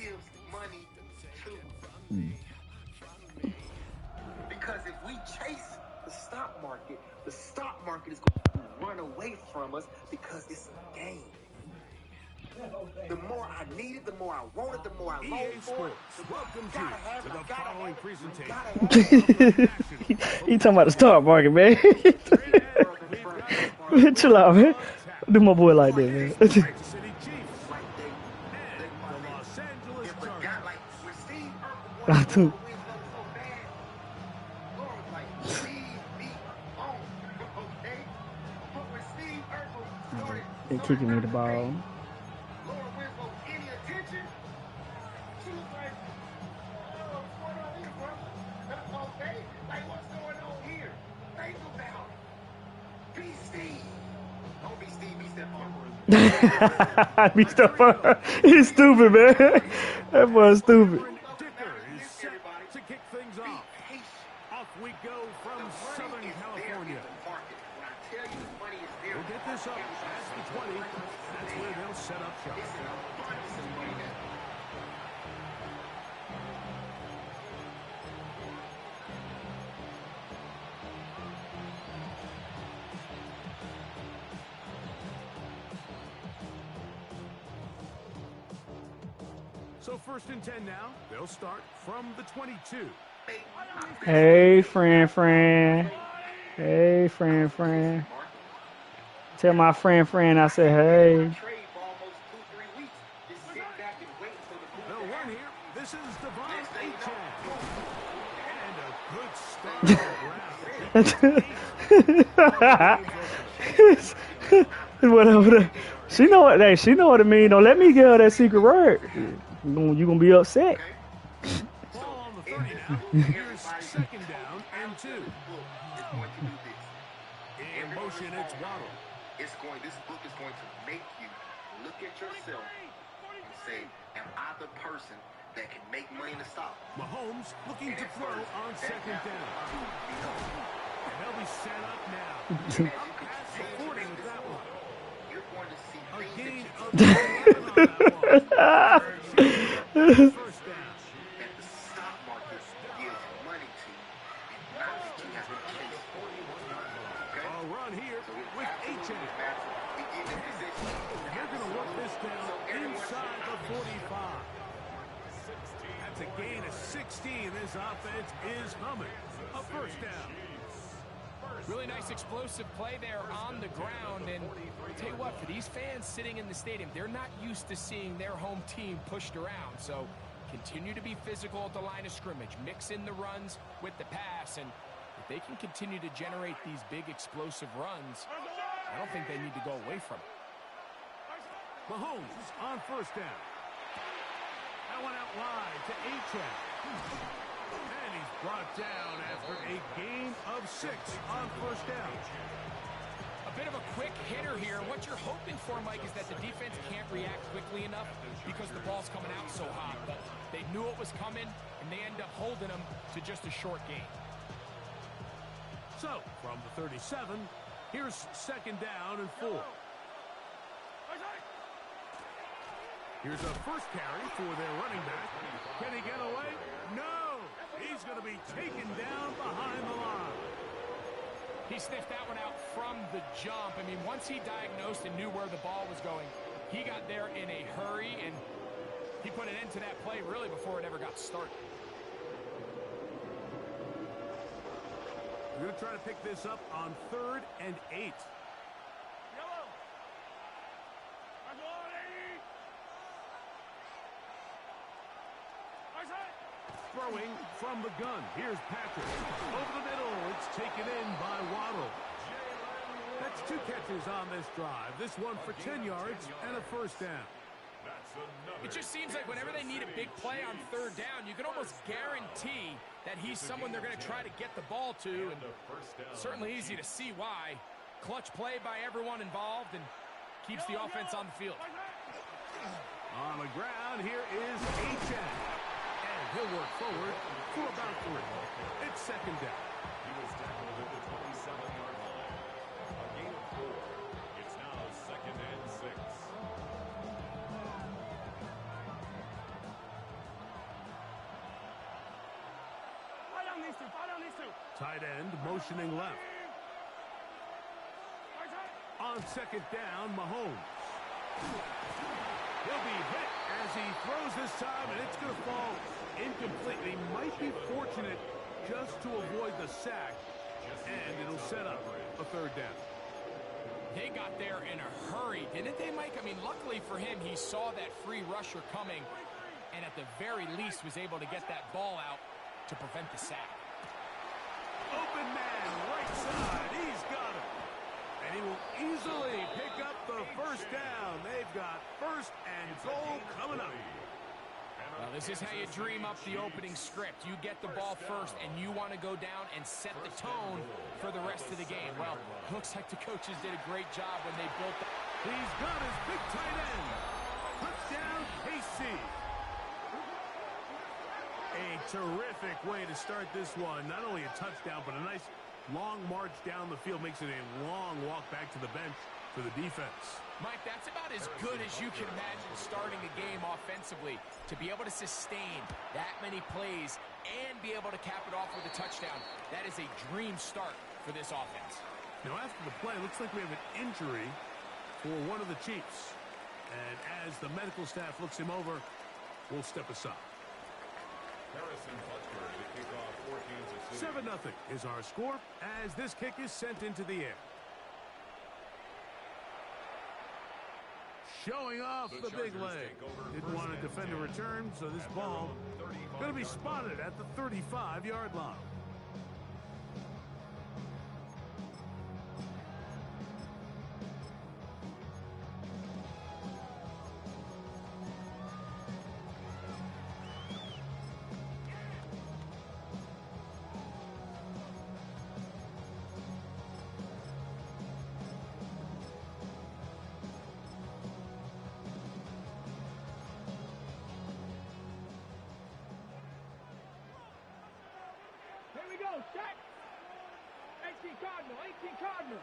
gives money to. Because if we chase the stock market is going to run away from us because it's a game. The more I need it, the more I want it, the more I long for it. Welcome to the following presentation. He talking about the stock market, man. Man, chill out, man. Do my boy like that, man. City Chiefs and the Los Angeles If a Chargers. guy like when Steve Urkel I wanted too. to win so bad, Laura was like, leave me alone, okay? But when Steve Urkel started They kicking me the ball. Laura Winslow any attention, she was like, oh, what's going on here, brother? Okay? Like, what's going on here? Think about it. Be Steve. Don't be Steve, be Steph Urkel. Be stuff. He's stupid, man. That boy's stupid. Dicker is set to kick things off. Off we go from Southern California. We'll get this up past the 20. That's where they'll set up shop. So first and 10 now. They'll start from the 22. Hey, friend. Hey, friend. Tell my friend I said, hey. They'll run here. This is Devon Achane. And a good start. Whatever. She know what it mean. Don't let me give her that secret word. You gonna be upset. Ball on the 30 now. Here's second down and 2. In motion, it's Waddle. This book is going to make you look at yourself and say, am I the person that can make money in the stock? Mahomes looking to throw on second down. And they'll be set up now. Pass the 40 with that one. You're going to see A things gain that of 11 on that one. First down. that the stock market gives money to, and not that you have to chase for it. Okay? A run here with Achane. We get in position. They're going to work this down inside the 45. That's a gain of 16. This offense is humming. A first down. Really nice explosive play there on the ground. And I'll tell you what, for these fans sitting in the stadium, they're not used to seeing their home team pushed around. So continue to be physical at the line of scrimmage. Mix in the runs with the pass. And if they can continue to generate these big explosive runs, I don't think they need to go away from it. Mahomes on first down. That one out wide to Achane. And he's brought down after a gain of 6 on first down. A bit of a quick hitter here. What you're hoping for, Mike, is that the defense can't react quickly enough because the ball's coming out so hot. But they knew it was coming, and they end up holding them to just a short gain. So, from the 37, here's second down and 4. Here's a first carry for their running back. Can he get away? No! He's going to be taken down behind the line. He sniffed that one out from the jump. I mean, once he diagnosed and knew where the ball was going, he got there in a hurry, and he put an end to that play really before it ever got started. We're going to try to pick this up on 3rd and 8. Throwing from the gun. Here's Patrick. Over the middle. It's taken in by Waddle. That's 2 catches on this drive. This one for 10 yards and a first down. It just seems like whenever they need a big play on 3rd down, you can almost guarantee that he's someone they're going to try to get the ball to, and certainly easy to see why. Clutch play by everyone involved and keeps the offense on the field. On the ground, here is Achane. And he'll work forward for about 3. It's second down. He was tackled at the 27-yard line. A gain of 4. It's now 2nd and 6. Tight end motioning left. On second down, Mahomes. He'll be hit as he throws this time, and it's going to fall incompletely. Might be fortunate just to avoid the sack, and it'll set up a third down. They got there in a hurry, didn't they, Mike? I mean, luckily for him, he saw that free rusher coming, and at the very least was able to get that ball out to prevent the sack. Open man, right side. He's got it. And he will easily pick up the first down. They've got first and goal coming up. Well, this is how you dream up the opening script. You get the ball first, and you want to go down and set the tone for the rest of the game. Well, looks like the coaches did a great job when they built the... He's got his big tight end. Touchdown, KC. A terrific way to start this one. Not only a touchdown, but a nice long march down the field. Makes it a long walk back to the bench for the defense. Mike, that's about as good as you can imagine starting a game offensively. To be able to sustain that many plays and be able to cap it off with a touchdown, that is a dream start for this offense. Now, after the play, looks like we have an injury for one of the Chiefs. And as the medical staff looks him over, we'll step aside. Harrison Butker to kick off for Kansas City. 7-0 is our score as this kick is sent into the air. Showing off the big leg. Didn't want to defend a return, so this ball going to be spotted at the 35-yard line. Check. 18 Cardinal, 18 Cardinal.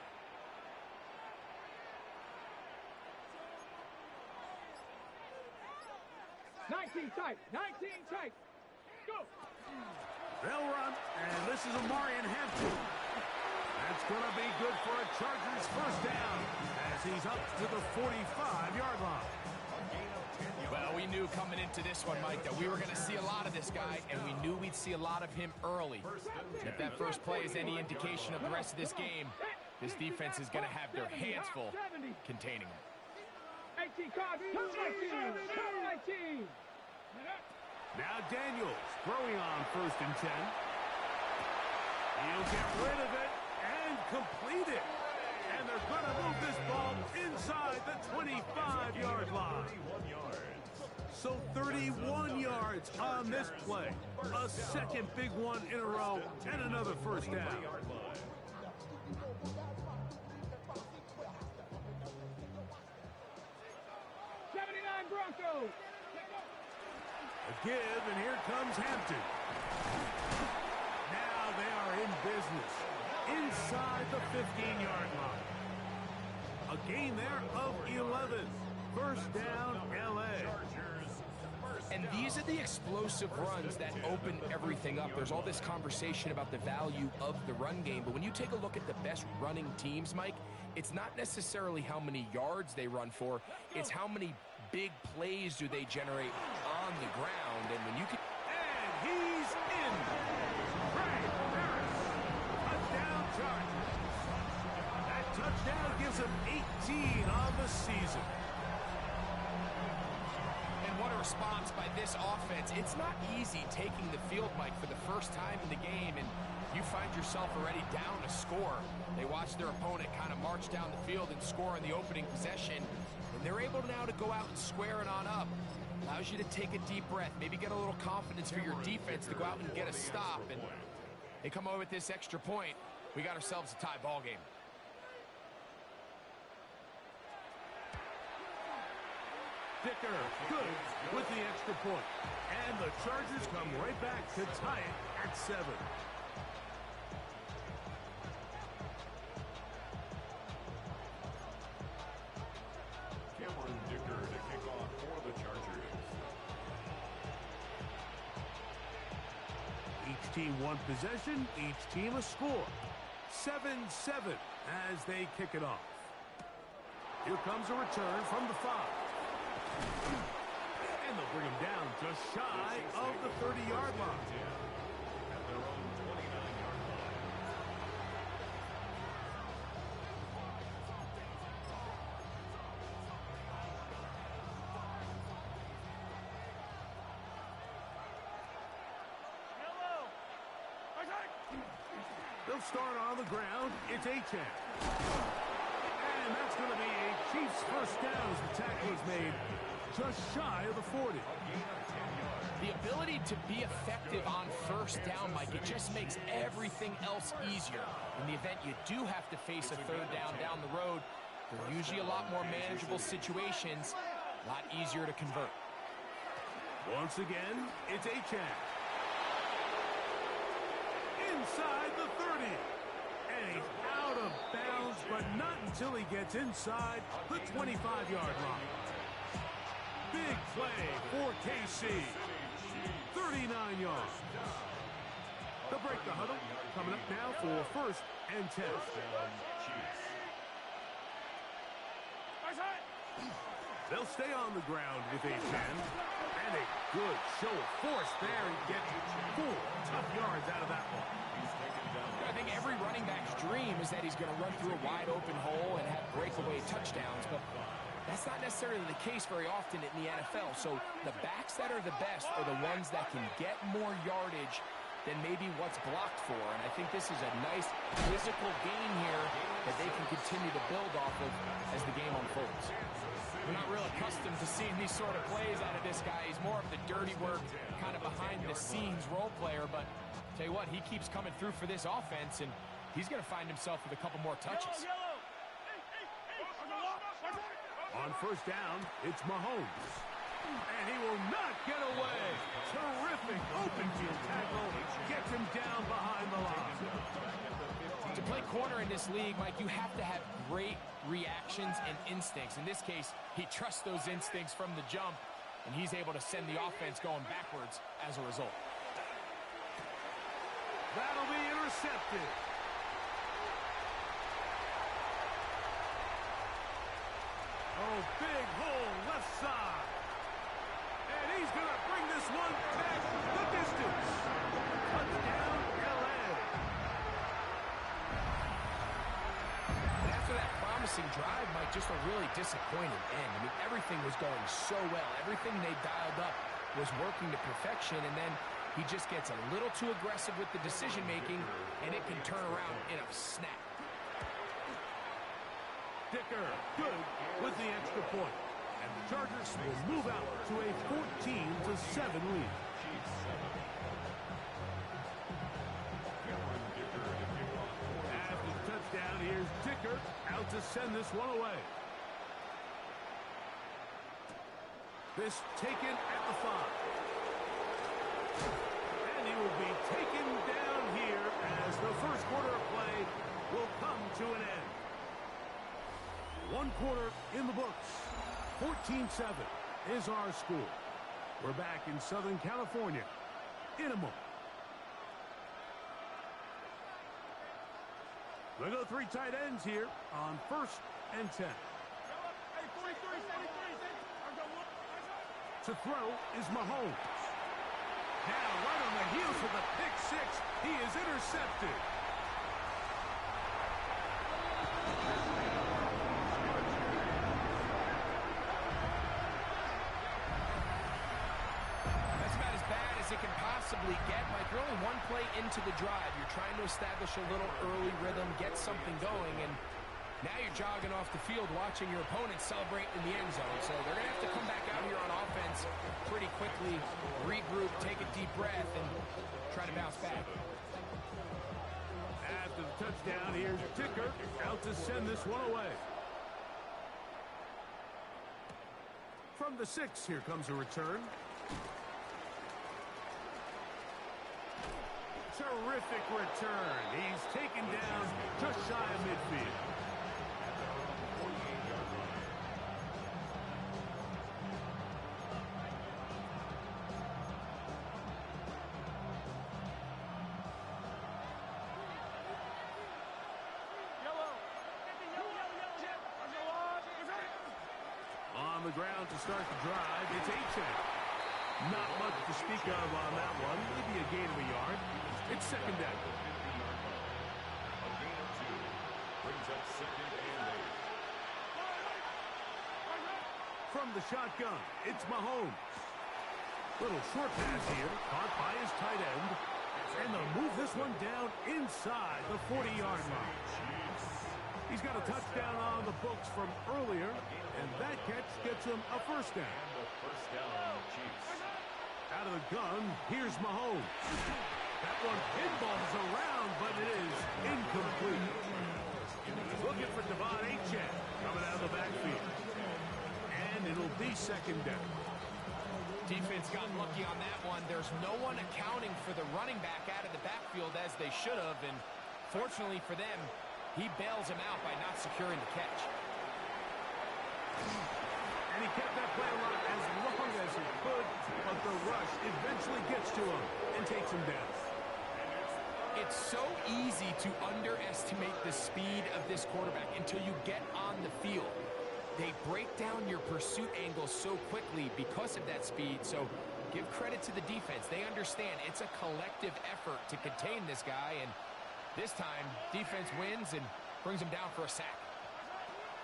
Tight, 19 tight. Go. They'll run, and this is Omarion Hampton. That's going to be good for a Chargers first down as he's up to the 45-yard line. Well, we knew coming into this one, Mike, that we were going to see a lot of this guy, and we knew we'd see a lot of him early. If that first play is any indication of the rest of this game, this defense is going to have their hands full containing him. 18 Cardinal, 19. Now Daniels throwing on first and 10. He'll get rid of it and complete it. And they're going to move this ball inside the 25-yard line. So 31 yards on this play. A second big one in a row and another first down. 79 Broncos. A give, and here comes Hampton. Now they are in business inside the 15-yard line. A gain there of 11. First down, L.A. And these are the explosive runs that open everything up. There's all this conversation about the value of the run game, but when you take a look at the best running teams, Mike, it's not necessarily how many yards they run for, it's how many big plays do they generate on the ground. And when you can... And he's in. Trey Harris. Touchdown Chargers. That touchdown gives him 18 on the season. And what a response by this offense. It's not easy taking the field, Mike, for the first time in the game, and you find yourself already down a score. They watch their opponent kind of march down the field and score in the opening possession, and they're able now to go out and square it on up. Allows you to take a deep breath, maybe get a little confidence for your defense to go out and get a stop, and they come away with this extra point. We got ourselves a tie ball game. Dicker, good with the extra point. And the Chargers come right back to tie it at 7. Cameron Dicker to kick off for the Chargers. He Each team one possession, each team a score. 7-7 as they kick it off. Here comes a return from the 5. And they'll bring him down just shy of the 30-yard line. At their own 29-yard line. They'll start on the ground. It's Achane. And that's going to be a Chiefs first down as the tackle is made just shy of the 40. The ability to be effective on first down, Mike, it just makes everything else easier. In the event you do have to face a third down the road, they're usually a lot more manageable situations, a lot easier to convert. Once again, it's Achane. Inside the 30. And he's out of bounds, but not until he gets inside the 25-yard line. Big play for KC. 39 yards. They'll break the huddle. Coming up now for first and 10. They'll stay on the ground with a 10. And a good show of force there and get 4 tough yards out of that one. I think every running back's dream is that he's going to run through a wide open hole and have breakaway touchdowns, but that's not necessarily the case very often in the NFL. So the backs that are the best are the ones that can get more yardage than maybe what's blocked for. And I think this is a nice physical gain here that they can continue to build off of as the game unfolds. We're not real accustomed to seeing these sort of plays out of this guy. He's more of the dirty work, kind of behind-the-scenes role player. But tell you what, he keeps coming through for this offense, and he's going to find himself with a couple more touches. On first down, it's Mahomes. And he will not get away. Terrific open field tackle. Gets him down behind the line. To play corner in this league, Mike, you have to have great reactions and instincts. In this case, he trusts those instincts from the jump, and he's able to send the offense going backwards as a result. That'll be intercepted. Oh, big hole left side. And he's going to bring this one back the distance. Touchdown, L.A. After that promising drive, Mike, just a really disappointing end. I mean, everything was going so well. Everything they dialed up was working to perfection, and then he just gets a little too aggressive with the decision-making, and it can turn around in a snap. Dicker, good with the extra point. And the Chargers will move out to a 14-7 lead. After the touchdown, here's Dicker out to send this one away. This taken at the 5. And he will be taken down here as the first quarter of play will come to an end. 1 quarter in the books. 14-7 is our score. We're back in Southern California in a moment. We'll go 3 tight ends here on first and 10. To throw is Mahomes. Now, right on the heels of the pick 6, he is intercepted. It can possibly get, Mike. You're only 1 play into the drive. You're trying to establish a little early rhythm, get something going, and now you're jogging off the field watching your opponent celebrate in the end zone. So they're going to have to come back out here on offense pretty quickly, regroup, take a deep breath, and try to bounce back. After the touchdown, here's Dicker out to send this one away. From the 6, here comes a return. Terrific return. He's taken down just shy of midfield. the ground to start the drive. It's Achane. Not much to speak of on that one. Maybe a gain of a yard. It's second down. A gain of 2 brings up second and 8. From the shotgun, it's Mahomes. Little short pass here, caught by his tight end. And they'll move this one down inside the 40-yard line. He's got a touchdown on the books from earlier, and that catch gets him a first down. And the first down, Chiefs. Out of the gun, here's Mahomes. That one pinballs around, but it is incomplete. Looking for Devon Achane coming out of the backfield. And it'll be second down. Defense got lucky on that one. There's no one accounting for the running back out of the backfield as they should have, and fortunately for them, he bails him out by not securing the catch. And he kept that play alive as long as he could, but the rush eventually gets to him and takes him down. It's so easy to underestimate the speed of this quarterback until you get on the field. They break down your pursuit angles so quickly because of that speed, so give credit to the defense. They understand it's a collective effort to contain this guy, and this time, defense wins and brings him down for a sack.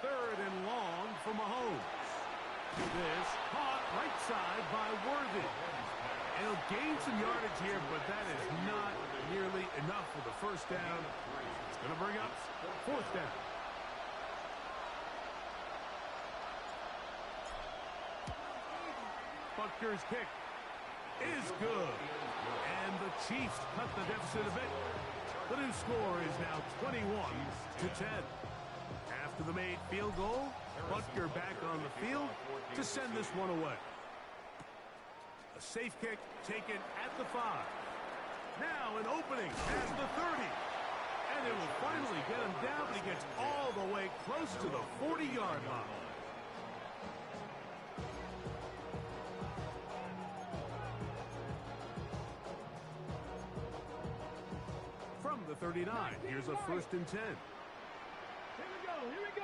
Third and long for Mahomes. This caught right side by Worthy. And he'll gain some yardage here, but that is not nearly enough for the first down. It's going to bring up fourth down. Butker's kick is good. And the Chiefs cut the deficit a bit. The new score is now 21-10. After the made field goal, Butker back on the field to send this one away. A safe kick taken at the 5. Now an opening at the 30. And it will finally get him down, but he gets all the way close to the 40-yard line. From the 39, here's a first and 10. Here we go.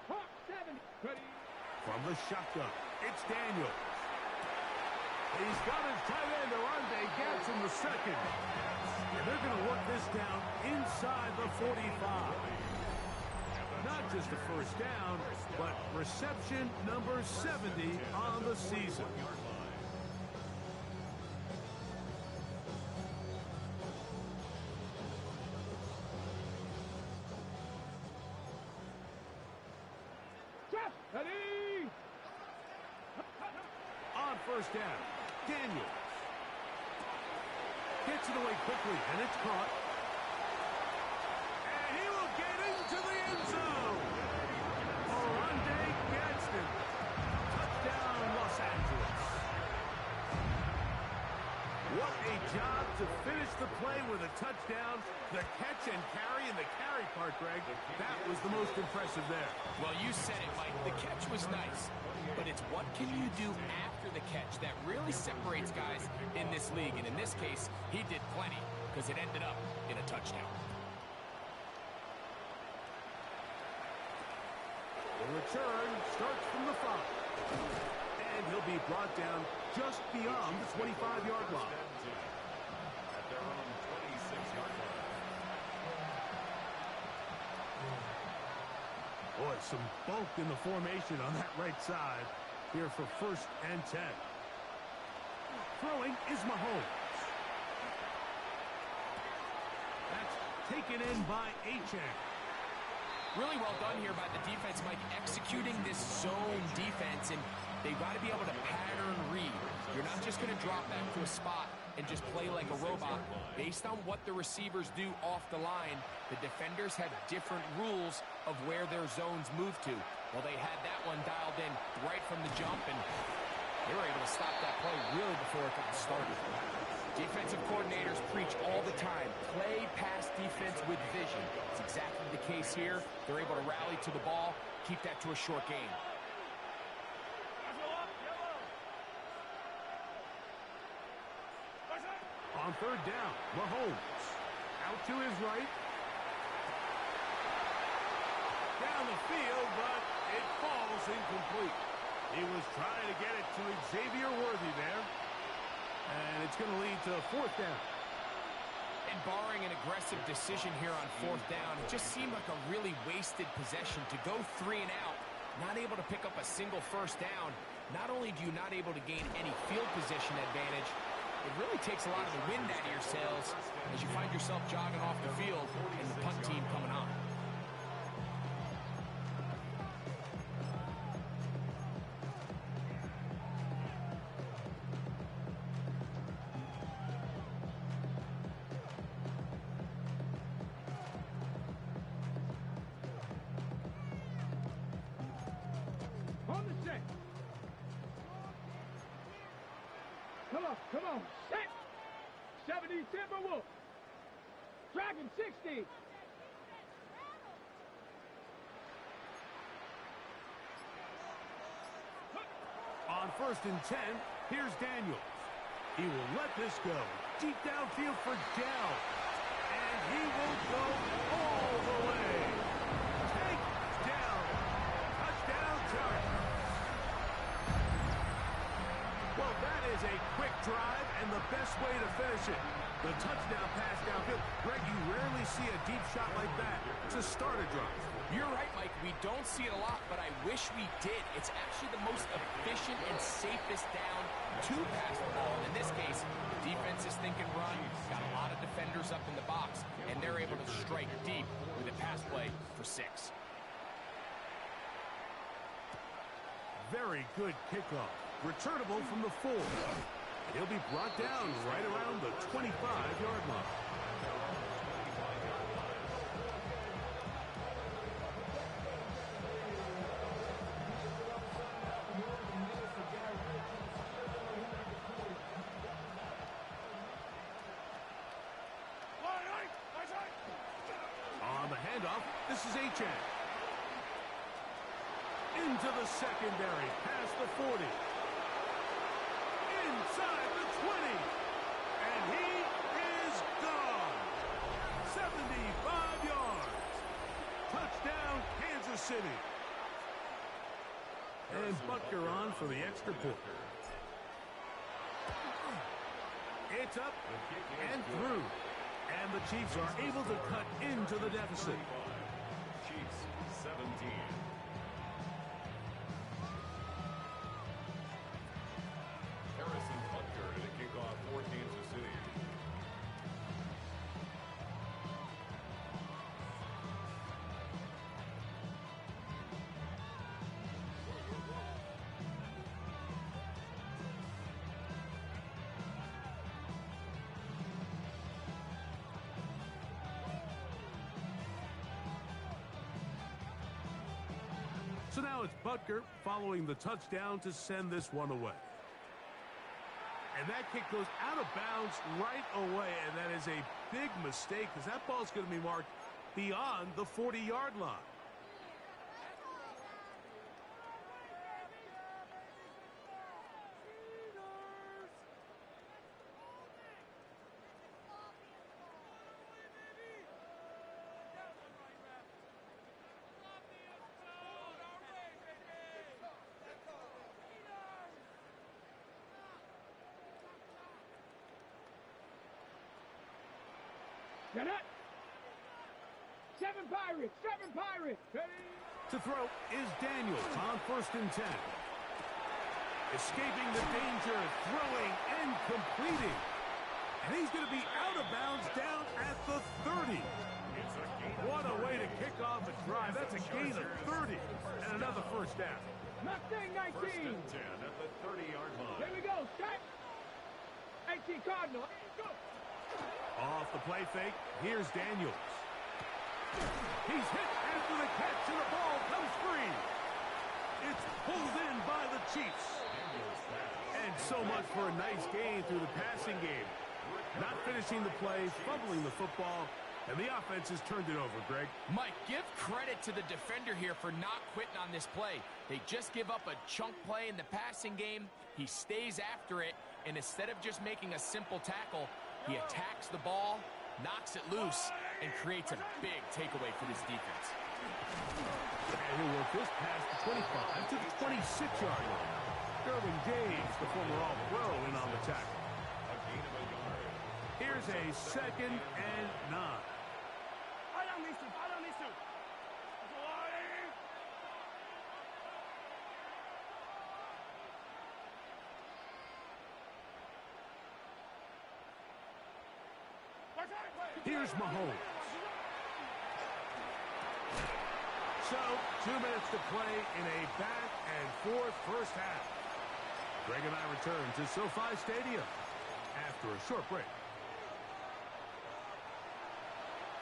Hawk 7. Ready. From the shotgun, it's Daniels. He's got his tight end, Arande Gadsden the second. And they're going to work this down inside the 45. Not just a first down, but reception number 70 on the season. Ready. On first down, Daniels gets it away quickly, and it's caught. And he will get into the end zone. Arande Gadsden. Touchdown, Los Angeles. What a job to finish the play with a touchdown. The catch and carry, and the carry part, Greg, that was the most impressive there. Well, you said it, Mike. The catch was nice, but it's what can you do after the catch that really separates guys in this league. And in this case, he did plenty because it ended up in a touchdown. The return starts from the 5. And he'll be brought down just beyond the 25-yard line. At their own 26-yard line. Boy, some bulk in the formation on that right side here for first and 10. Throwing is Mahomes. That's taken in by Achane. Really well done here by the defense, Mike, executing this zone defense, and they've got to be able to pattern read. You're not just going to drop back to a spot and just play like a robot. Based on what the receivers do off the line, the defenders have different rules of where their zones move to. Well, they had that one dialed in right from the jump, and they were able to stop that play really before it got started. Defensive coordinators preach all the time, play pass defense with vision. It's exactly the case here. They're able to rally to the ball, keep that to a short game. On third down, Mahomes. Out to his right. Down the field, but it falls incomplete. He was trying to get it to Xavier Worthy there. And it's going to lead to a fourth down. And barring an aggressive decision here on fourth down, it just seemed like a really wasted possession to go 3 and out, not able to pick up a single first down. Not only do you not able to gain any field position advantage, it really takes a lot of the wind out of your sails as you find yourself jogging off the field and the punt team coming on. On the set. Come on, set. 70 Timberwolves. Dragon 60. On 1st and 10, here's Daniels. He will let this go. Deep downfield for Dell. And he will go all the way. Take Dell. Touchdown Chargers. Well, that is a quick drive and the best way to finish it. The touchdown pass downfield. Greg, you rarely see a deep shot like that to start a drive. You're right, Mike. We don't see it a lot, but I wish we did. It's actually the most efficient and safest down to pass the ball. And in this case, the defense is thinking run, got a lot of defenders up in the box, and they're able to strike deep with a pass play for 6. Very good kickoff. Returnable from the 4. He'll be brought down right around the 25-yard line. On the handoff, this is Achane. Into the secondary, past the 40. Inside the 20. And he is gone. 75 yards. Touchdown, Kansas City. And Butker on for the extra point. It's up and through. And the Chiefs are able to cut into the deficit. Chiefs 17. Harrison Butker to kick off for Kansas City. So now it's Butker following the touchdown to send this one away. And that kick goes out of bounds right away, and that is a big mistake because that ball's going to be marked beyond the 40-yard line. Get it. 7 Pirates. 7 Pirates. Ready. To throw is Daniels on 1st and 10. Escaping the danger, throwing and completing. And he's going to be out of bounds down at the 30. What a way to kick off a drive. That's a gain of 30 and another first down. Mustang 19. 1st and 10 at the 30-yard line. Here we go. Set. 18 Cardinal. Go. Off the play fake, here's Daniels. He's hit after the catch, and the ball comes free. It's pulled in by the Chiefs. And so much for a nice gain through the passing game. Not finishing the play, fumbling the football, and the offense has turned it over, Greg. Mike, give credit to the defender here for not quitting on this play. They just give up a chunk play in the passing game. He stays after it, and instead of just making a simple tackle, he attacks the ball, knocks it loose, and creates a big takeaway for this defense. And he'll work this past the 25 to the 26-yard line. Derwin James, the former All-Pro, in on the tackle. A gain of a yard. Here's a 2nd and 9. Here's Mahomes. So, 2 minutes to play in a back-and-forth first half. Greg and I return to SoFi Stadium after a short break.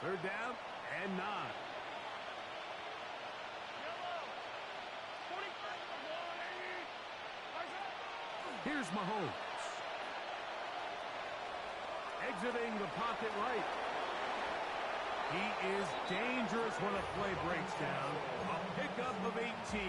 3rd down and 9. Here's Mahomes. Exiting the pocket right. He is dangerous when a play breaks down. A pickup of 18.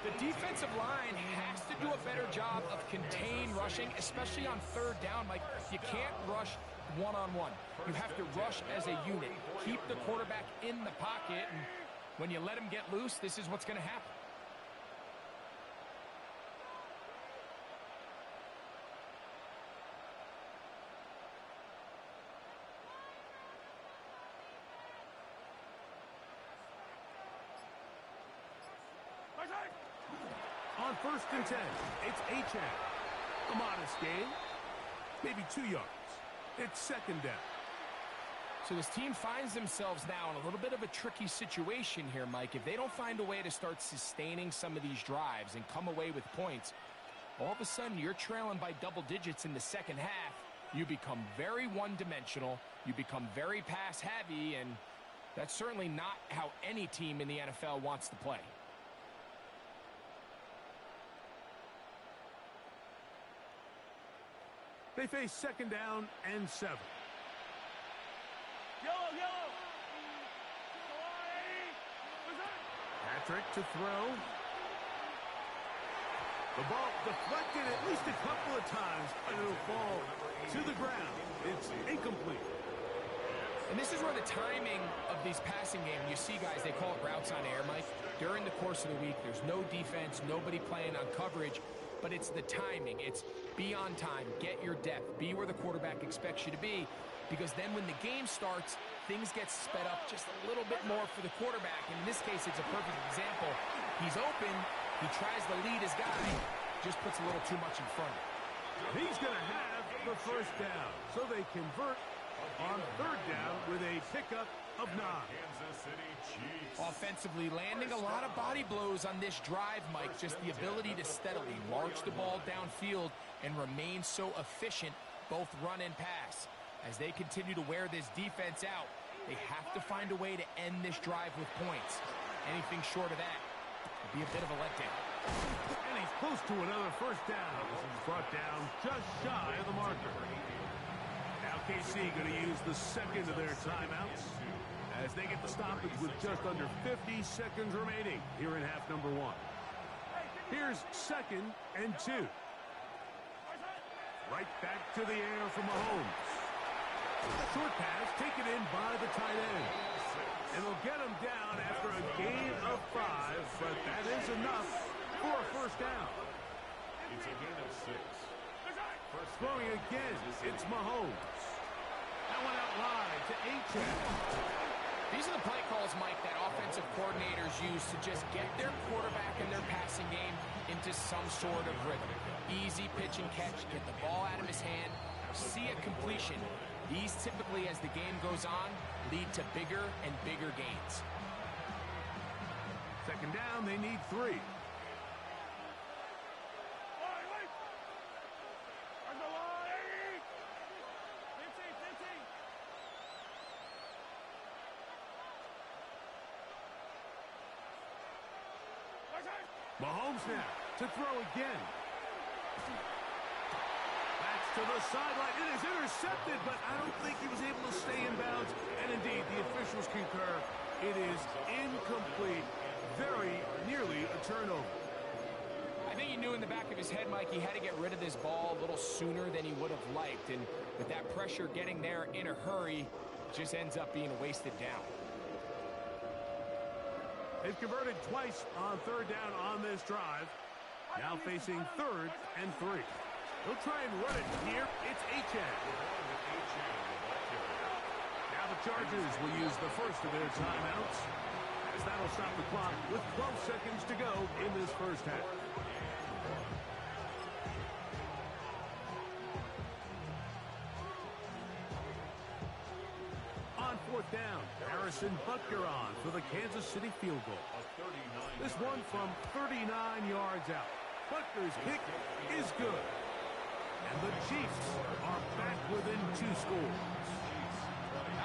The defensive line has to do a better job of contain rushing, especially on 3rd down. Like, you can't rush one-on-one. You have to rush as a unit. Keep the quarterback in the pocket, and when you let him get loose, this is what's going to happen. On 1st and 10, it's Achane. A modest gain, maybe 2 yards. It's 2nd down. So this team finds themselves now in a little bit of a tricky situation here, Mike. If they don't find a way to start sustaining some of these drives and come away with points, all of a sudden you're trailing by double digits in the 2nd half. You become very one-dimensional. You become very pass-heavy, and that's certainly not how any team in the NFL wants to play. They face 2nd down and 7. Patrick to throw. The ball deflected at least a couple of times, and it'll fall to the ground. It's incomplete. And this is where the timing of these passing games, you see guys, they call it routes on air, Mike. During the course of the week, there's no defense, nobody playing on coverage, but it's the timing. It's be on time, get your depth, be where the quarterback expects you to be, because then when the game starts, things get sped up just a little bit more for the quarterback. In this case, it's a perfect example. He's open, he tries to lead his guy, just puts a little too much in front of him. He's going to have the 1st down, so they convert on 3rd down with a pickup of 9. Kansas City Chiefs. Offensively, landing a lot of body blows on this drive, Mike. Just the ability to steadily march the ball downfield and remain so efficient, both run and pass. As they continue to wear this defense out, they have to find a way to end this drive with points. Anything short of that would be a bit of a letdown. And he's close to another 1st down. This is brought down just shy of the marker. Now KC going to use the 2nd of their timeouts as they get the stoppage with just under 50 seconds remaining here in half number 1. Here's 2nd and 2. Right back to the air from Mahomes. Short pass taken in by the tight end. And they'll get him down after a gain of 5, but that is enough for a 1st down. It's a gain of 6. Throwing again, it's Mahomes. That one out wide to Achane. These are the play calls, Mike, that offensive coordinators use to just get their quarterback and their passing game into some sort of rhythm. Easy pitch and catch, get the ball out of his hand, see a completion. These typically, as the game goes on, lead to bigger and bigger gains. 2nd down, they need 3. Mahomes now to throw again. That's to the sideline. It is intercepted, but I don't think he was able to stay in bounds. And indeed, the officials concur. It is incomplete. Very nearly a turnover. I think he knew in the back of his head, Mike, he had to get rid of this ball a little sooner than he would have liked. And with that pressure getting there in a hurry, it just ends up being a wasted down. They've converted twice on third down on this drive. Now facing 3rd and 3. They'll try and run it here. It's Achane. Now the Chargers will use the first of their timeouts, as that'll stop the clock with 12 seconds to go in this first half. On 4th down, Harrison Butker on for the Kansas City field goal. This one from 39 yards out. Butker's kick is good. And the Chiefs are back within 2 scores.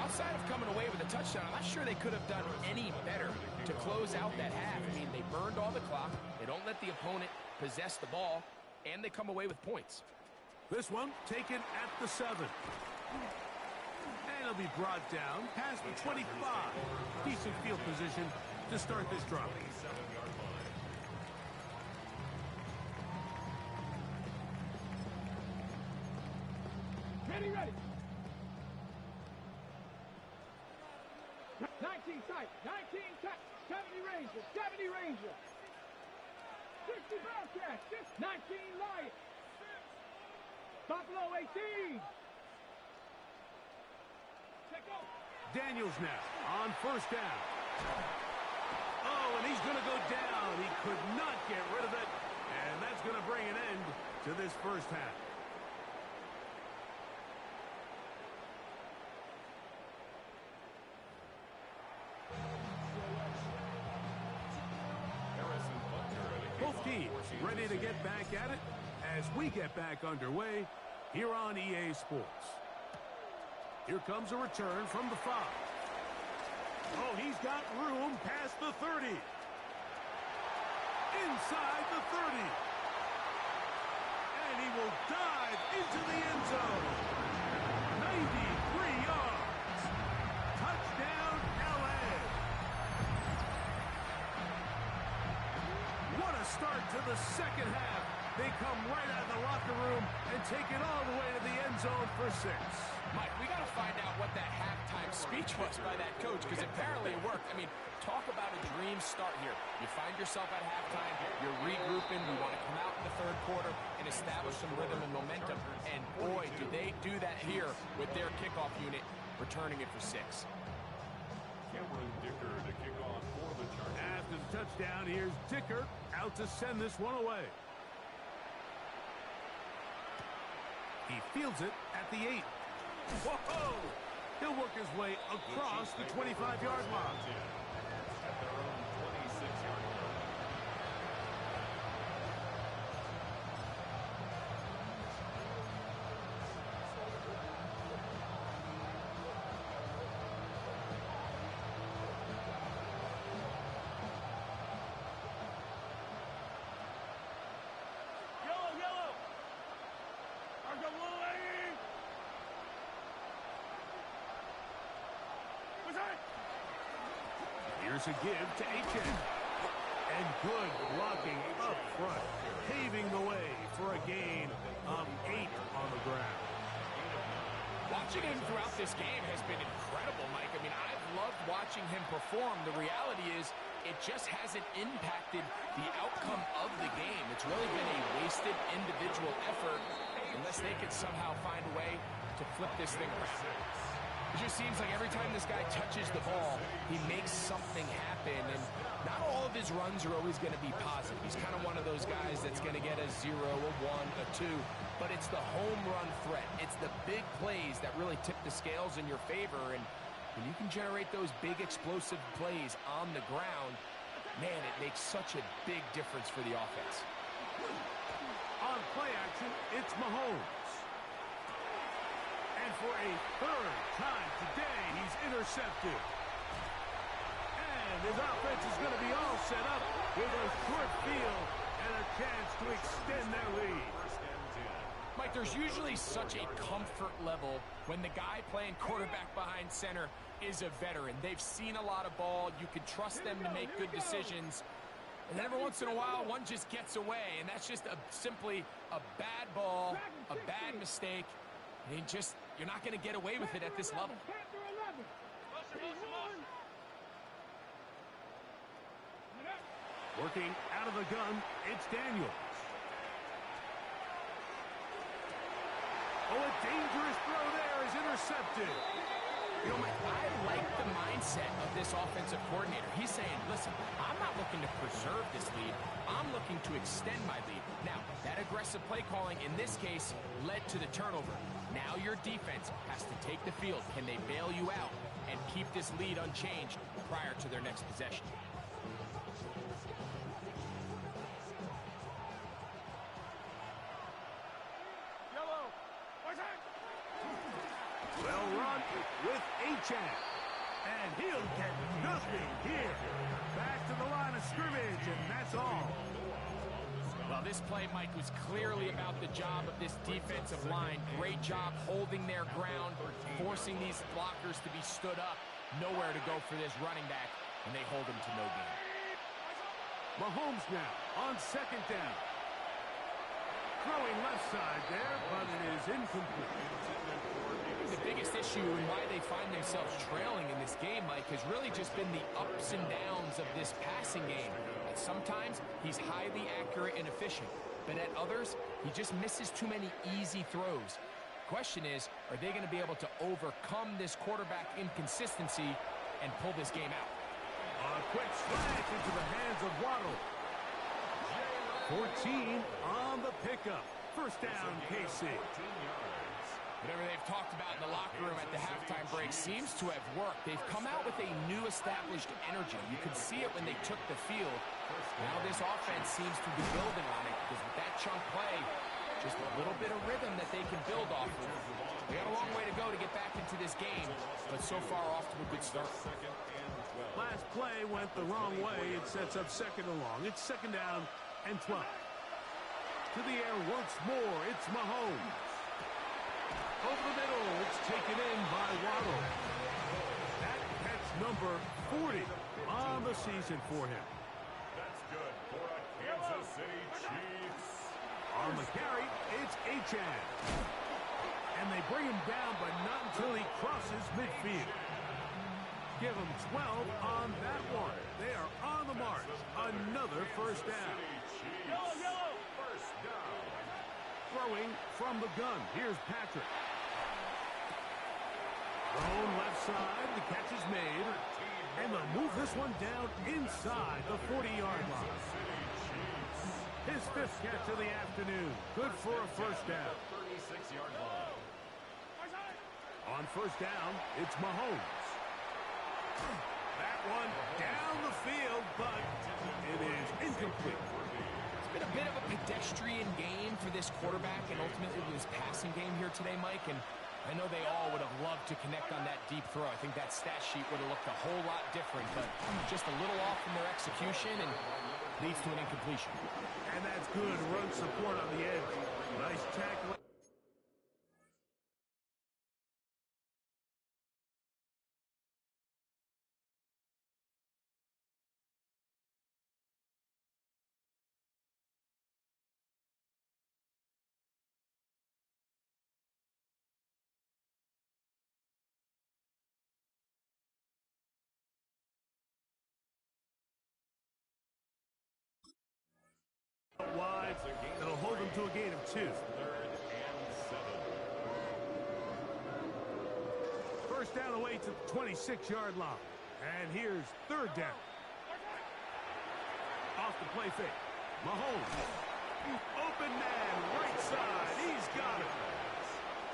Outside of coming away with a touchdown, I'm not sure they could have done any better to close out that half. I mean, they burned all the clock. They don't let the opponent possess the ball, and they come away with points. This one taken at the 7. And it'll be brought down past the 25. Decent field position to start this drive. Ready, ready. 19 tight, 19 tight, 70 Ranger, 70 Ranger. 60 Bearcat, 19 Lion. Buffalo 18. Check out. Daniels now on 1st down. Oh, and he's going to go down. He could not get rid of it. And that's going to bring an end to this first half. Both teams ready to get back at it as we get back underway here on EA Sports. Here comes a return from the 5. Oh, he's got room past the 30. Inside the 30. And he will dive into the end zone. 93 yards. Touchdown, LA. What a start to the second half. They come right out of the locker room and take it all the way to the end zone for 6. Mike, we got to find out what that halftime speech was by that coach, because apparently it worked. I mean, talk about a dream start here. You find yourself at halftime, you're regrouping, you want to come out in the 3rd quarter and establish some rhythm and momentum. And boy, do they do that here with their kickoff unit, returning it for 6. Cameron Dicker to kick off for the Chargers. After the touchdown, here's Dicker out to send this one away. He fields it at the 8. Whoa! He'll work his way across the 25-yard line. At their own 26-yard line. Here's a give to Achane. And good blocking up front, paving the way for a gain of 8 on the ground. Watching him throughout this game has been incredible, Mike. I mean, I've loved watching him perform. The reality is it just hasn't impacted the outcome of the game. It's really been a wasted individual effort unless they could somehow find a way to flip this thing around. It just seems like every time this guy touches the ball, he makes something happen, and not all of his runs are always going to be positive. He's kind of one of those guys that's going to get a 0, a 1, a 2, but it's the home run threat. It's the big plays that really tip the scales in your favor, and when you can generate those big explosive plays on the ground, man, it makes such a big difference for the offense. On play action, it's Mahomes. And for a 3rd time today, he's intercepted. And his offense is going to be all set up with a short field and a chance to extend their lead. Mike, there's usually such a comfort level when the guy playing quarterback behind center is a veteran. They've seen a lot of ball. You can trust them to make good decisions. And then every once in a while, one just gets away, and that's just simply a bad ball, a bad mistake. And you're not going to get away with it at this level. Working out of the gun, it's Daniels. Oh, a dangerous throw there is intercepted. You know, Mike, I like the mindset of this offensive coordinator. He's saying, listen, I'm not looking to preserve this lead. I'm looking to extend my lead. Now, that aggressive play calling in this case led to the turnover. Now your defense has to take the field. Can they bail you out and keep this lead unchanged prior to their next possession? Well run with Achane. And he'll get nothing here. Back to the line of scrimmage, and that's all. Well, this play, Mike, was clearly about the job of this defensive line. Great job holding their ground, forcing these blockers to be stood up. Nowhere to go for this running back, and they hold him to no gain. Mahomes now on second down. Throwing left side there, but it is incomplete. The biggest issue and why they find themselves trailing in this game, Mike, has really just been the ups and downs of this passing game. At sometimes, he's highly accurate and efficient, but at others, he just misses too many easy throws. Question is, are they going to be able to overcome this quarterback inconsistency and pull this game out? A quick slant into the hands of Waddle. 14 on the pickup. First down, KC. Whatever they've talked about in the locker room at the halftime break seems to have worked. They've come out with a new established energy. You could see it when they took the field. Now this offense seems to be building on it because with that chunk play, just a little bit of rhythm that they can build off of. They got a long way to go to get back into this game, but so far off to a good start. Last play went the wrong way. It sets up second and long. It's second down and 12. To the air once more. It's Mahomes. Over the middle, it's taken in by Waddle. That's number 40 on the season for him. That's good for a Kansas City Chiefs. On the carry, it's Achane. And they bring him down, but not until he crosses midfield. Give him 12 on that one. They are on the march. Another first down. Yellow. First down. Throwing from the gun. Here's Patrick. Thrown left side. The catch is made. And they'll move this one down inside the 40-yard line. His fifth catch of the afternoon. Good for a first down. 36-yard line. On first down, it's Mahomes. That one down the field, but it is incomplete. It's been a bit of a pedestrian game for this quarterback and ultimately this passing game here today, Mike. And I know they all would have loved to connect on that deep throw. I think that stat sheet would have looked a whole lot different, but just a little off from their execution and leads to an incompletion. And that's good run support on the edge. Nice tackle. Wide. It'll hold them to a gain of 2. 3rd and 7. First down away to the 26-yard line. And here's third down. Off the play fake. Mahomes. Open man, right side. He's got it.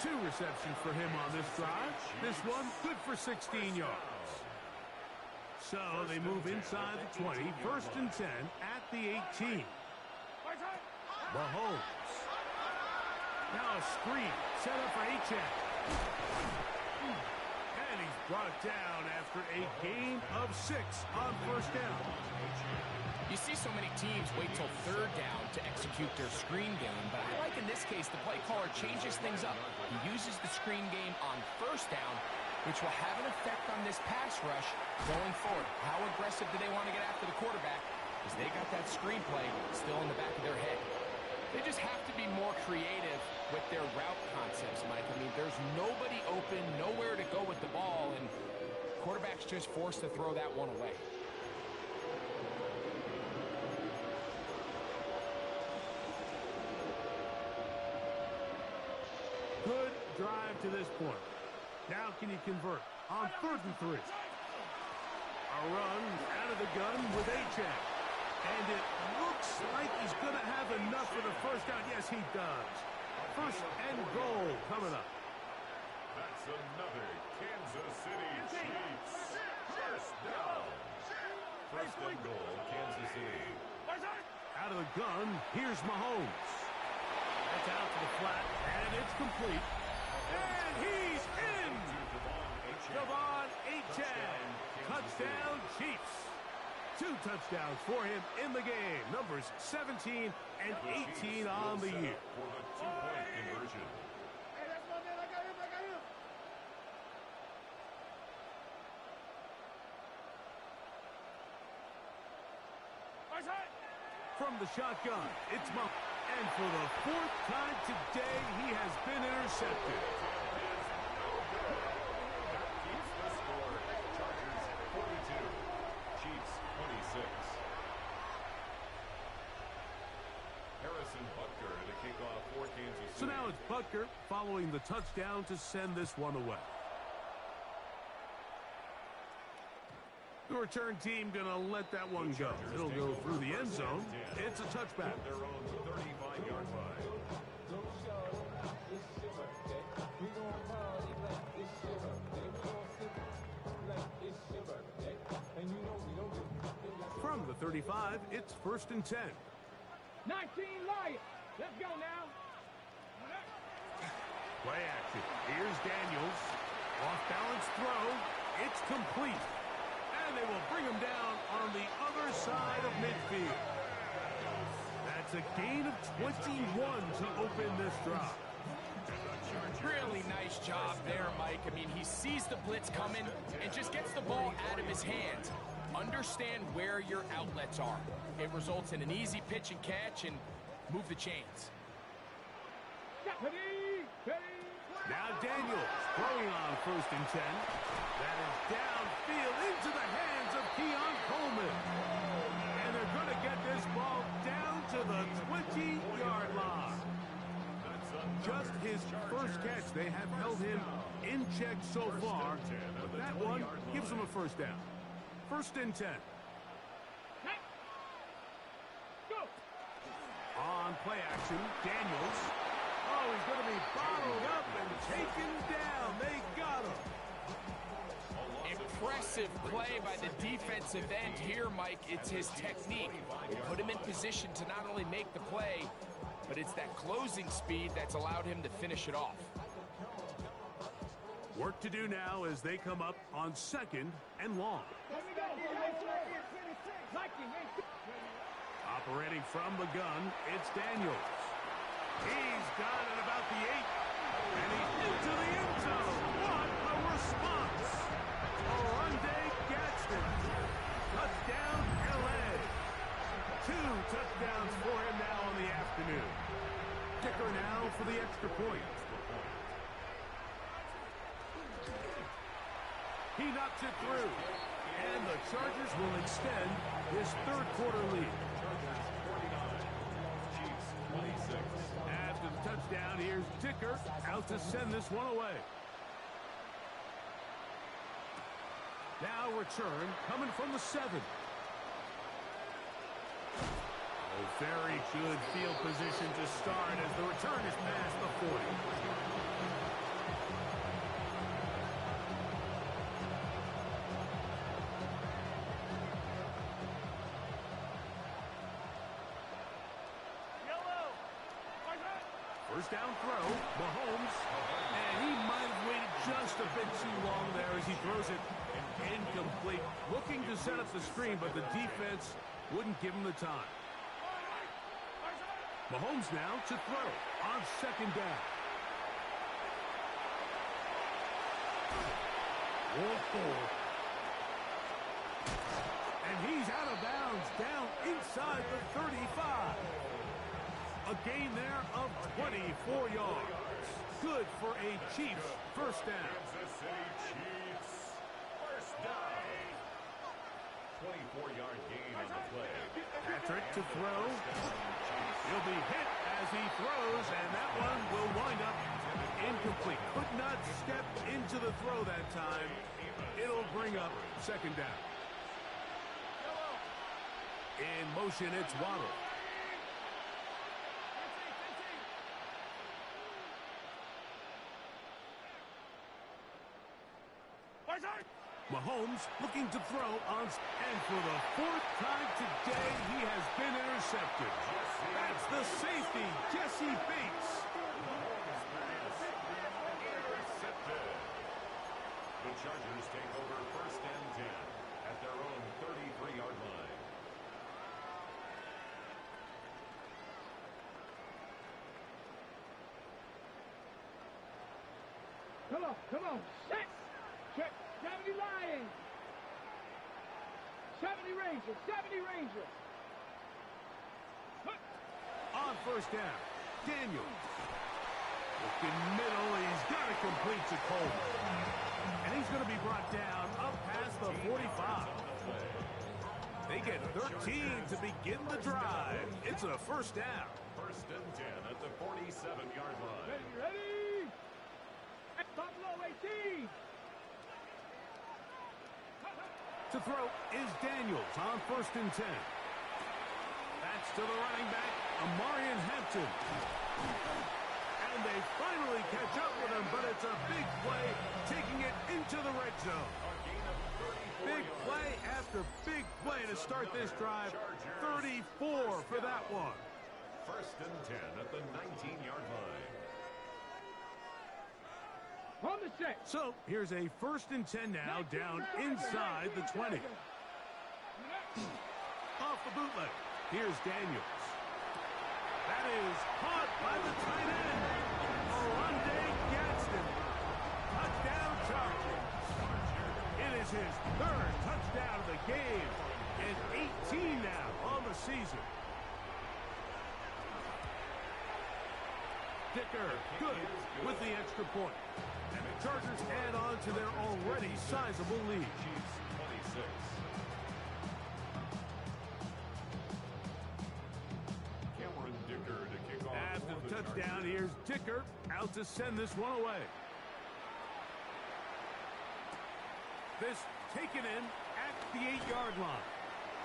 2 receptions for him on this drive. This one good for 16 yards. So they move inside the 20. First and 10 at the 18. Mahomes. Now a screen set up for Achane. And he's brought down after a gain of 6 on first down. You see so many teams wait till third down to execute their screen game, but I like in this case the play caller changes things up. He uses the screen game on first down, which will have an effect on this pass rush going forward. How aggressive do they want to get after the quarterback? Because they got that screen play still in the back of their head. They just have to be more creative with their route concepts, Mike. I mean, there's nobody open, nowhere to go with the ball, and quarterback's just forced to throw that one away. drive to this point. Now can you convert on 3rd and 3? A run out of the gun with Achane. And it looks like he's going to have enough for the first down. Yes, he does. 1st and goal coming up. That's another Kansas City Chiefs first down. 1st and goal, Kansas City. Out of the gun, here's Mahomes. That's out to the flat, and it's complete. And he's in! Devon Achane. Touchdown, Chiefs. 2 touchdowns for him in the game. Numbers 17 and 18 on the year. For the 2-point conversion. Hey, that's my man. I got him. From the shotgun, it's Mahomes. And for the 4th time today, he has been intercepted. That keeps the score. Chargers 42, Chiefs 26. Harrison Butker to kick off for Kansas City. So now it's Butker following the touchdown to send this one away. The return team going to let that one go. It'll go through the end zone. It's a touchback. Their own 35-yard line. From the 35, it's 1st and 10. 19 Lions. Let's go now. Play action. Here's Daniels. Off-balance throw. It's complete. And they will bring him down on the other side of midfield. That's a gain of 21 to open this drive. Really nice job there, Mike. I mean, he sees the blitz coming and just gets the ball out of his hands. Understand where your outlets are. It results in an easy pitch and catch and move the chains. Now Daniels throwing on 1st and 10. That is downfield into the hands of Keon Coleman. And they're going to get this ball down to the 20-yard line. Just his first catch. They have held him in check so far. But that one gives him a 1st down. 1st and 10. On play action, Daniels. Oh, he's going to be bottled up and taken down. They got him. Impressive play by the defensive end here, Mike. It's his technique. It put him in position to not only make the play, but it's that closing speed that's allowed him to finish it off. Work to do now as they come up on 2nd and long. Operating from the gun, it's Daniels. He's got it about the 8. And he's into the end zone. What a response. Oronde Gadsden. Touchdown, LA. 2 touchdowns for him now on the afternoon. Kicker now for the extra point. He knocks it through. And the Chargers will extend this 3rd quarter lead. After the touchdown, here's Dicker out to send this one away. Now return coming from the 7. Oh, very good field position to start as the return is past the 40. First down throw, Mahomes, and he might have waited just a bit too long there as he throws it incomplete. Looking to set up the screen, but the defense wouldn't give him the time. Mahomes now to throw on 2nd down. And he's out of bounds, down inside the 35. A gain there of 24 yards. Good for a Chiefs 1st down. Kansas City Chiefs first down. 24-yard gain on the play. Patrick to throw. He'll be hit as he throws, and that one will wind up incomplete. Could not step into the throw that time. It'll bring up second down. In motion, it's Waddle. Mahomes looking to throw on, and for the fourth time today, he has been intercepted. That's the safety, Jesse Bates. The Chargers take over first and 10 at their own 33-yard line. Come on, set. Check, 70 Lions. 70 Rangers, 70 Rangers. On first down, Daniels. Looking middle, he's got to complete to Coleman. And he's going to be brought down up past the 45. They get 13 to begin the drive. It's a first down. First and 10 at the 47-yard line. Ready? Buffalo 18. To throw is Daniels on first and 10. That's to the running back, Amarian Hampton. And they finally catch up with him, but it's a big play, taking it into the red zone. Big play after big play to start this drive. 34 for that one. First and 10 at the 19-yard line. On the set. So here's a first and 10 now, down inside the 20. Off the bootleg, here's Daniels. That is caught by the tight end, Oronde Gadsden. Touchdown Chargers. It is his third touchdown of the game, and 18 now on the season. Dicker, good with the extra point. And the Chargers add on to their already sizable lead. Chiefs 26. Cameron Dicker to kick off. After for the touchdown, Chargers. here's Dicker out to send this one away. This taken in at the 8-yard line.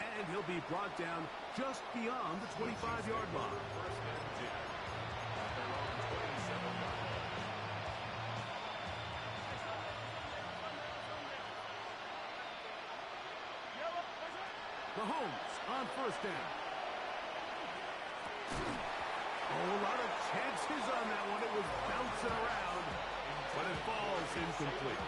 And he'll be brought down just beyond the 25-yard line. First and 10 at their own 27-yard line. Mahomes on first down. Oh, a lot of chances on that one. It was bouncing around, but it falls incomplete.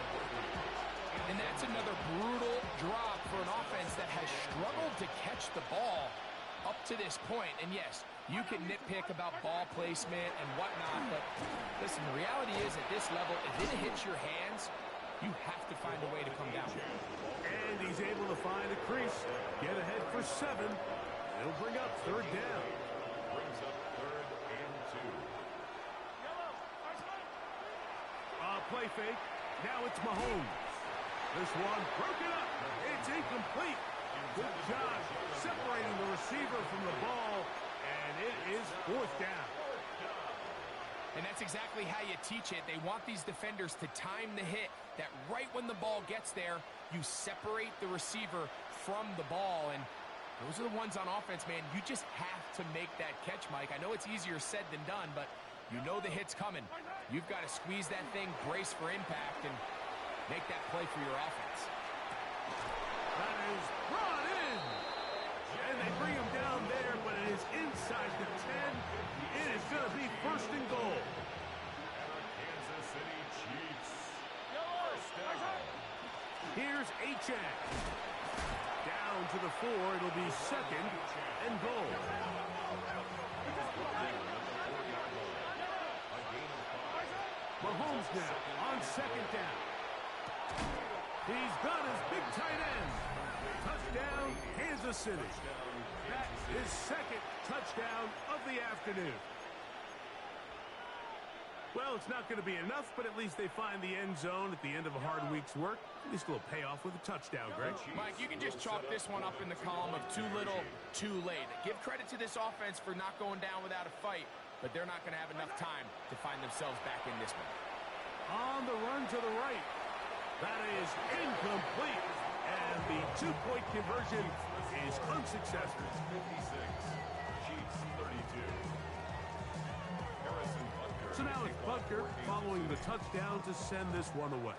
And that's another brutal drop for an offense that has struggled to catch the ball up to this point. And yes, you can nitpick about ball placement and whatnot, but listen, the reality is at this level, if it hits your hands, you have to find a way to come down. And he's able to find a crease, get ahead for 7. It'll bring up third down. Brings up third and 2. Play fake. Now it's Mahomes. This one broken up. It's incomplete. Good job separating the receiver from the ball, and it is fourth down. And that's exactly how you teach it. They want these defenders to time the hit, that right when the ball gets there, you separate the receiver from the ball. And those are the ones on offense, man. You just have to make that catch, Mike. I know it's easier said than done, but you know the hit's coming. You've got to squeeze that thing, brace for impact, and make that play for your offense. That is brought in. And they bring him down there, but it is inside the 10. It is going to be first and goal. And the Kansas City Chiefs. First down. Here's Achane. Down to the 4. It'll be second and goal. Mahomes now on second down. He's got his big tight end. Touchdown, Kansas City. That is second touchdown of the afternoon. Well, it's not going to be enough, but at least they find the end zone at the end of a hard week's work. At least a little payoff with a touchdown, Greg. Mike, you can just chalk this one up in the column of too little, too late. Give credit to this offense for not going down without a fight, but they're not going to have enough time to find themselves back in this one. on the run to the right. That is incomplete. And the two-point conversion is unsuccessful. 56, Chiefs 32. Harrison Butker. So now it's Butker following the touchdown to send this one away.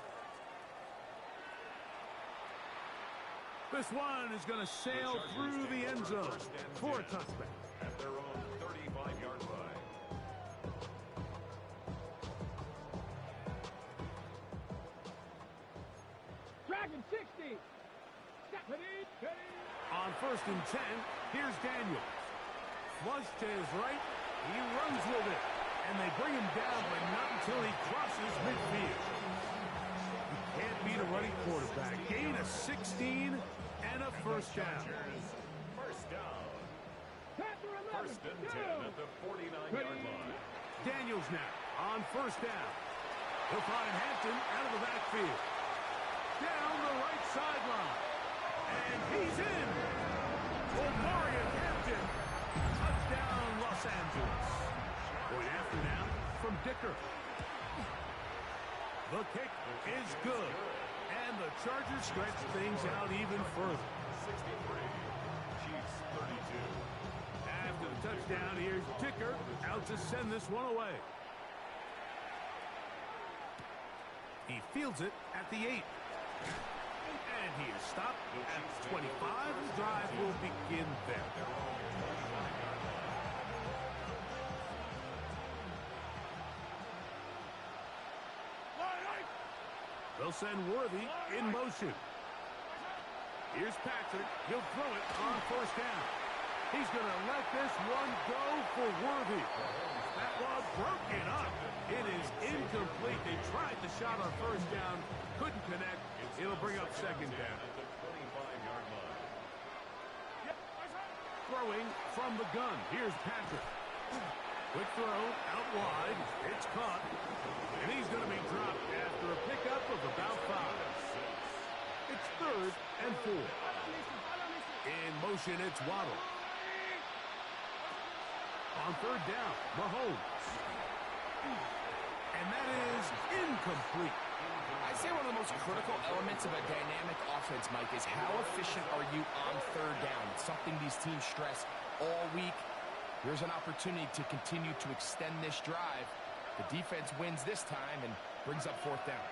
This one is going to sail through the end zone for a touchback. At their own 35-yard line. Dragon 60. Stephanie. On 1st and 10, here's Daniels. Flush to his right. He runs with it. And they bring him down, but not until he crosses midfield. You can't beat a running quarterback. Gain of 16 and a first down. First down. Panther 11. First and 10 at the 49-yard line. Daniels now on 1st down. He'll find Hampton out of the backfield. Down the right sideline. And he's in. Omarion Hampton. Touchdown, Los Angeles. Point after now from Dicker. The kick is good. And the Chargers stretch things out even further. 63, Chiefs 32. After the touchdown, here's Dicker out to send this one away. He fields it at the 8. And he is stopped at 25. The drive will begin there. They'll send Worthy in motion. Here's Patrick. He'll throw it on 1st down. He's going to let this one go for Worthy. That one broken up. It is incomplete. They tried the shot on 1st down. Couldn't connect. It'll bring up 2nd down. At the 25-yard line. Throwing from the gun. Here's Patrick. Quick throw out wide. It's caught. And he's going to be dropped after a pickup of about 5. It's 3rd and 4. In motion, it's Waddle. On 3rd down, Mahomes. And that is incomplete. I'd say one of the most critical elements of a dynamic offense, Mike, is how efficient are you on 3rd down? It's something these teams stress all week. Here's an opportunity to continue to extend this drive. The defense wins this time and brings up 4th down.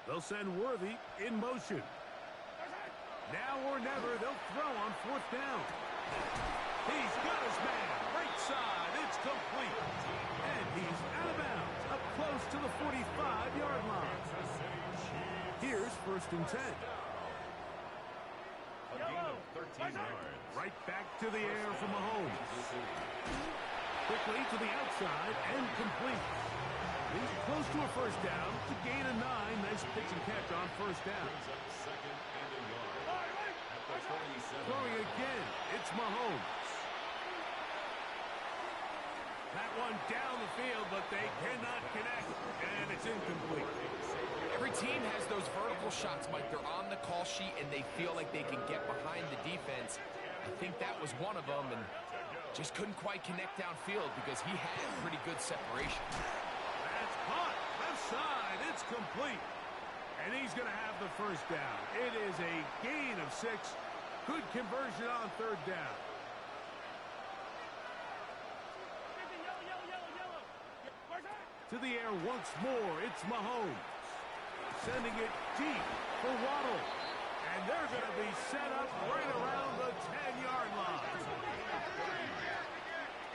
They'll send Worthy in motion. Now or never, they'll throw on 4th down. He's got his man. Right side, it's complete. And he's out of bounds, up close to the 45-yard line. Here's 1st and 10. A gain of 13 yards. Right back to the air from Mahomes. Quickly to the outside and complete. He's close to a 1st down to gain a 9. Nice pitch and catch on 1st down. Brings up 2nd and a yard. At the 47. Throwing again, it's Mahomes. That one down the field, but they cannot connect, and it's incomplete. Every team has those vertical shots, Mike. They're on the call sheet, and they feel like they can get behind the defense. I think that was one of them, and just couldn't quite connect downfield because he had pretty good separation. That's caught. Left side. It's complete. And he's going to have the 1st down. It is a gain of 6. Good conversion on 3rd down. To the air once more. It's Mahomes. Sending it deep for Waddle. And they're going to be set up right around the 10-yard line.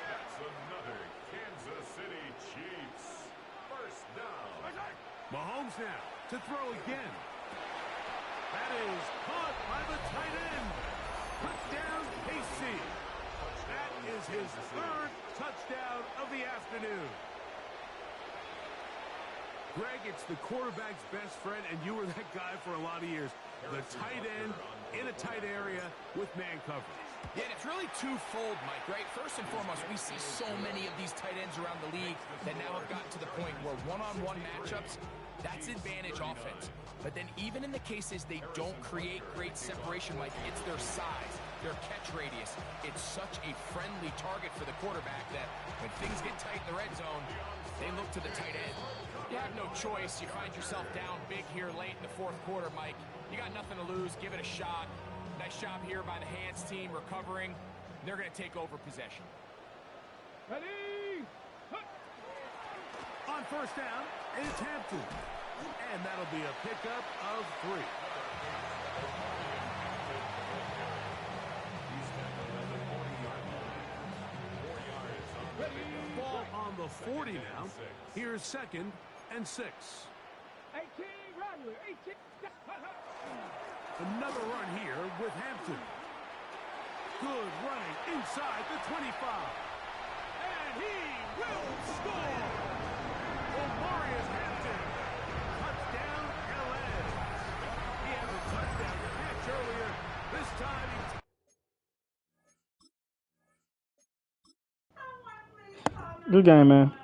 That's another Kansas City Chiefs. 1st down. Mahomes now to throw again. That is caught by the tight end. Touchdown, KC. That is his 3rd touchdown of the afternoon. Greg, it's the quarterback's best friend, and you were that guy for a lot of years. The tight end in a tight area with man coverage. Yeah, and it's really twofold, Mike, right? First and foremost, we see so many of these tight ends around the league that now have gotten to the point where one-on-one matchups, that's advantage offense. But then even in the cases they don't create great separation, Mike, it's their size. their catch radius. It's such a friendly target for the quarterback that when things get tight in the red zone, they look to the tight end. You have no choice. You find yourself down big here late in the fourth quarter, Mike. You got nothing to lose. Give it a shot. Nice job here by the Hands team recovering. They're going to take over possession. Ready? On first down, it's Hampton. And that'll be a pickup of 3. Ball on the 40 now. Here's 2nd and 6. 18, Rattler, 18. Another run here with Hampton. Good running inside the 25. And he will score! Omarius Hampton. Touchdown, LA. He had a touchdown catch earlier. This time he... Good game, man.